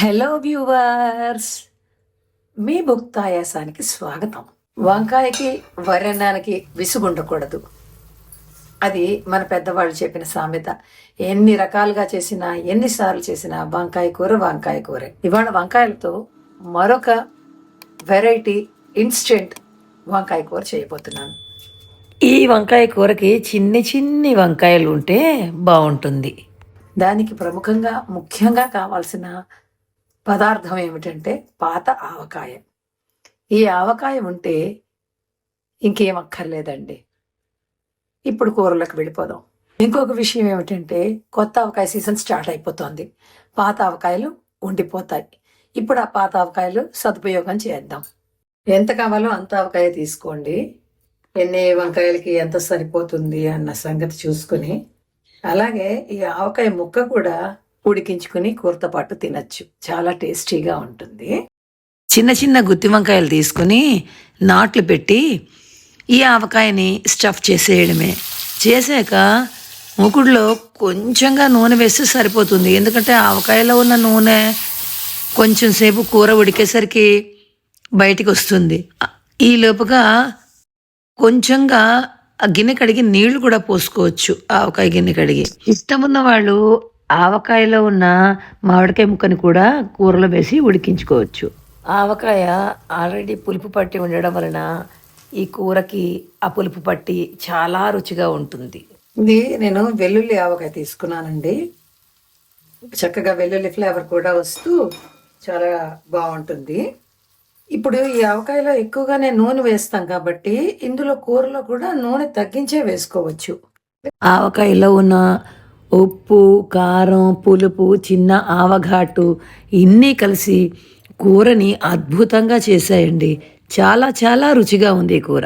Hello viewers, మీ భుక్తాయాసానికి స్వాగతం. వంకాయకి వరెన్నానికి విసుగుండకూడదు. అది మన పెద్దవాళ్ళు చెప్పిన సామెత. ఎన్ని రకాలుగా చేసినా, ఎన్నిసార్లు చేసినా వంకాయ కూరే. ఇవాళ వంకాయలతో మరొక వెరైటీ ఇన్స్టెంట్ వంకాయ కూర చేయబోతున్నాను. ఈ వంకాయ కూరకి చిన్ని వంకాయలు ఉంటే బాగుంటుంది. దానికి ముఖ్యంగా కావాల్సిన పదార్థం ఏమిటంటే పాత ఆవకాయ. ఈ ఆవకాయ ఉంటే ఇంకేం అక్కర్లేదండి. ఇప్పుడు కూరలకు వెళ్ళిపోదాం. ఇంకొక విషయం ఏమిటంటే, కొత్త ఆవకాయ సీజన్ స్టార్ట్ అయిపోతుంది. పాత ఆవకాయలు ఉండిపోతాయి. ఇప్పుడు ఆ పాత ఆవకాయలు సదుపయోగం చేద్దాం. ఎంత కావాలో అంత ఆవకాయ తీసుకోండి. ఎన్ని వంకాయలకి ఎంత సరిపోతుంది అన్న సంగతి చూసుకుని, అలాగే ఈ ఆవకాయ ముక్క కూడా ఉడికించుకుని కూరతో పాటు తినచ్చు. చాలా టేస్టీగా ఉంటుంది. చిన్న గుత్తి వంకాయలు తీసుకుని నాట్లు పెట్టి ఈ ఆవకాయని స్టఫ్ చేసేయడమే. చేసాక మూకుడులో కొంచెంగా నూనె వేస్తే సరిపోతుంది. ఎందుకంటే ఆవకాయలో ఉన్న నూనె కొంచెం సేపు కూర ఉడికేసరికి బయటికి వస్తుంది. ఈ లోపుగా కొంచెంగా గిన్నె కడిగి నీళ్లు కూడా పోసుకోవచ్చు. ఆవకాయ గిన్నె కడిగి ఇష్టం ఉన్న వాళ్ళు ఆవకాయలో ఉన్న మామిడికాయ ముక్కని కూడా కూరలో వేసి ఉడికించుకోవచ్చు. ఆవకాయ ఆల్రెడీ పులుపు పట్టి ఉండడం వలన ఈ కూరకి ఆ పులుపు పట్టి చాలా రుచిగా ఉంటుంది. ఇది నేను వెల్లుల్లి ఆవకాయ తీసుకున్నానండి. చక్కగా వెల్లుల్లి ఫ్లేవర్ కూడా వస్తూ చాలా బాగుంటుంది. ఇప్పుడు ఈ ఆవకాయలో ఎక్కువగానే నూనె వేస్తాం కాబట్టి ఇందులో కూరలో కూడా నూనె తగ్గించే వేసుకోవచ్చు. ఆవకాయలో ఉన్న ఉప్పు, కారం, పులుపు, చిన్న ఆవఘాటు ఇన్నీ కలిసి కూరని అద్భుతంగా చేశాయండి. చాలా రుచిగా ఉంది ఈ కూర.